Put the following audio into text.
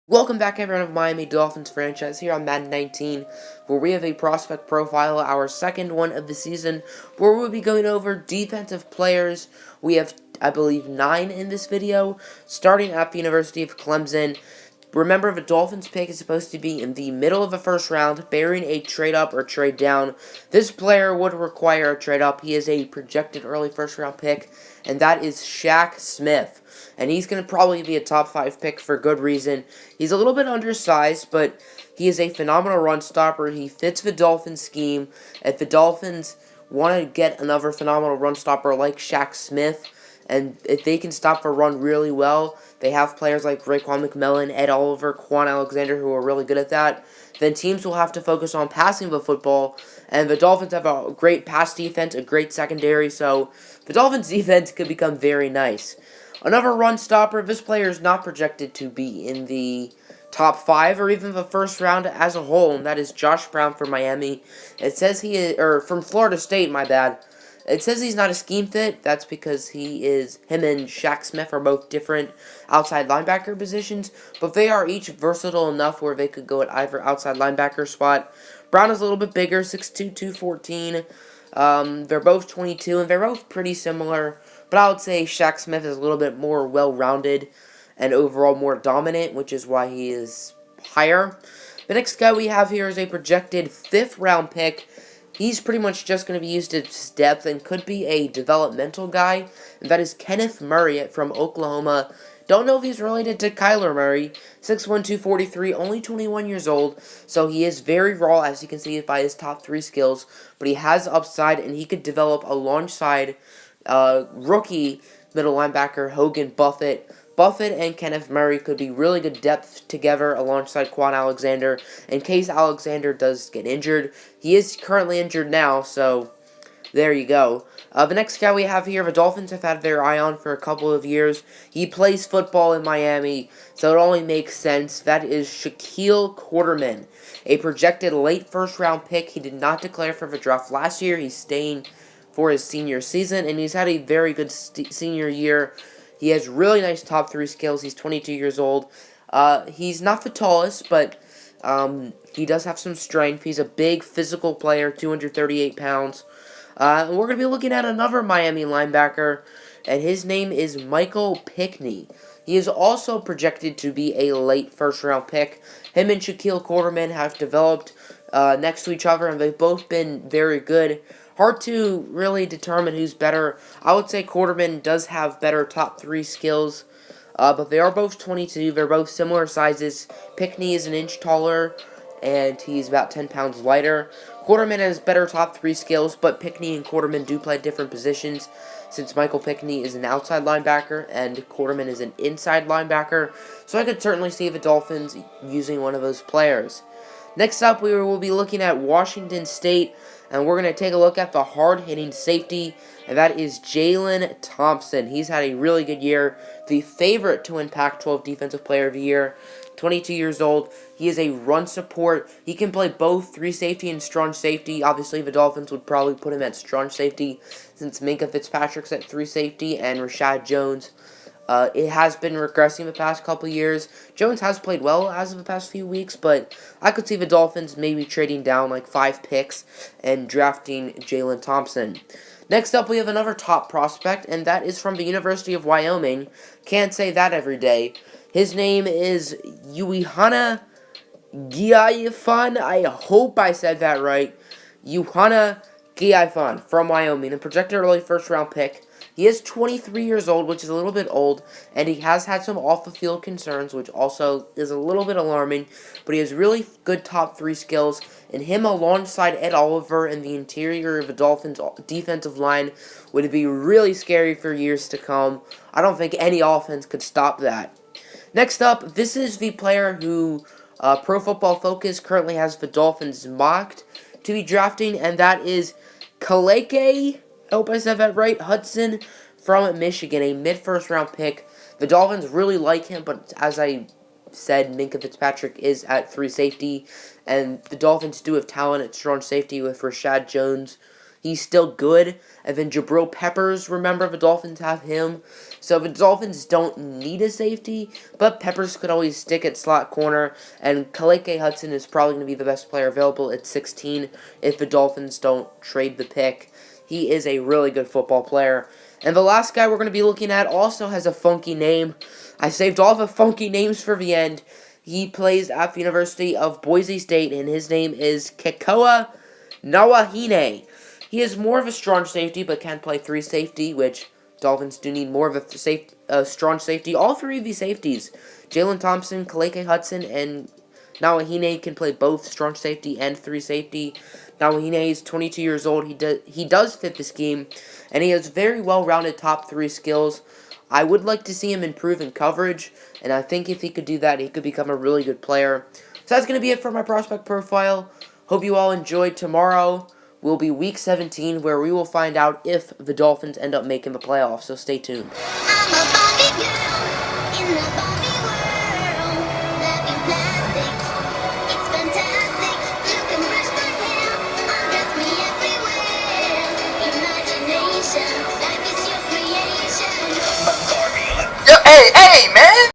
Welcome back, everyone, of Miami Dolphins franchise here on Madden 19, where we have a prospect profile, our second one of the season, where we'll be going over defensive players. We have, I believe, 9 in this video, starting at the University of Clemson. Remember, the Dolphins pick is supposed to be in the middle of the first round, bearing a trade up or trade down. This player would require a trade up. He is a projected early first round pick, and that is Shaq Smith. And he's going to probably be a top 5 pick for good reason. He's a little bit undersized, but he is a phenomenal run stopper. He fits the Dolphins scheme. If the Dolphins want to get another phenomenal run stopper like Shaq Smith, and if they can stop the run really well, they have players like Raekwon McMillan, Ed Oliver, Quan Alexander who are really good at that, then teams will have to focus on passing the football, and the Dolphins have a great pass defense, a great secondary, so the Dolphins defense could become very nice. Another run stopper, this player is not projected to be in the top 5 or even the first round as a whole, and that is Josh Brown from Miami. It says he is, or from Florida State, my bad. It says he's not a scheme fit. That's because him and Shaq Smith are both different outside linebacker positions, but they are each versatile enough where they could go at either outside linebacker spot. Brown is a little bit bigger, 6'2", 214. They're both 22, and they're both pretty similar, but I would say Shaq Smith is a little bit more well-rounded and overall more dominant, which is why he is higher. The next guy we have here is a projected 5th round pick. He's pretty much just going to be used as depth and could be a developmental guy, and that is Kenneth Murray from Oklahoma. Don't know if he's related to Kyler Murray. 6'1", 243, only 21 years old, so he is very raw, as you can see by his top 3 skills, but he has upside, and he could develop alongside rookie middle linebacker Hogan Buffett. Buffett and Kenneth Murray could be really good depth together alongside Quan Alexander in case Alexander does get injured. He is currently injured now, so there you go. The next guy we have here, the Dolphins have had their eye on for a couple of years. He plays football in Miami, so it only makes sense. That is Shaquille Quarterman, a projected late first-round pick. He did not declare for the draft last year. He's staying for his senior season, and he's had a very good senior year. He has really nice top 3 skills. He's 22 years old. He's not the tallest, but he does have some strength. He's a big physical player, 238 pounds. And we're going to be looking at another Miami linebacker, and his name is Michael Pickney. He is also projected to be a late first-round pick. Him and Shaquille Quarterman have developed next to each other, and they've both been very good. Hard to really determine who's better. I would say Quarterman does have better top 3 skills, but they are both 22. They're both similar sizes. Pickney is an inch taller, and he's about 10 pounds lighter. Quarterman has better top 3 skills, but Pickney and Quarterman do play different positions, since Michael Pickney is an outside linebacker and Quarterman is an inside linebacker, so I could certainly see the Dolphins using one of those players. Next up, we will be looking at Washington State, and we're going to take a look at the hard-hitting safety, and that is Jalen Thompson. He's had a really good year, the favorite to win Pac-12 Defensive Player of the Year, 22 years old. He is a run support. He can play both 3 safety and strong safety. Obviously, the Dolphins would probably put him at strong safety, since Minkah Fitzpatrick's at 3 safety, and Rashad Jones. It has been regressing the past couple years. Jones has played well as of the past few weeks, but I could see the Dolphins maybe trading down like 5 picks and drafting Jalen Thompson. Next up, we have another top prospect, and that is from the University of Wyoming. Can't say that every day. His name is Yuhana Giaifan. I hope I said that right. Yuhana Giaifan from Wyoming, a projected early first-round pick. He is 23 years old, which is a little bit old, and he has had some off-the-field concerns, which also is a little bit alarming, but he has really good top 3 skills, and him alongside Ed Oliver in the interior of the Dolphins' defensive line would be really scary for years to come. I don't think any offense could stop that. Next up, this is the player who Pro Football Focus currently has the Dolphins mocked to be drafting, and that is Kaleke, I hope I said that right, Hudson from Michigan, a mid-first round pick. The Dolphins really like him, but as I said, Minkah Fitzpatrick is at 3 safety, and the Dolphins do have talent at strong safety with Rashad Jones. he's still good. And then Jabril Peppers, remember, the Dolphins have him. So the Dolphins don't need a safety, but Peppers could always stick at slot corner. And Kaleke Hudson is probably going to be the best player available at 16 if the Dolphins don't trade the pick. He is a really good football player. And the last guy we're going to be looking at also has a funky name. I saved all the funky names for the end. He plays at the University of Boise State, and his name is Kekoa Nawahine. He is more of a strong safety, but can play 3 safety, which Dolphins do need more of a strong safety. All 3 of these safeties, Jalen Thompson, Kaleke Hudson, and Nawahine can play both strong safety and 3 safety. Nawahine is 22 years old. He does fit the scheme, and he has very well-rounded top 3 skills. I would like to see him improve in coverage, and I think if he could do that, he could become a really good player. So that's going to be it for my prospect profile. Hope you all enjoyed. Tomorrow will be Week 17, where we will find out if the Dolphins end up making the playoffs, so stay tuned. I'm a Barbie girl in the Barbie world. Laughing plastic, it's fantastic. You can brush my hair, undress me everywhere. Imagination, life is your creation. Yo, hey, man!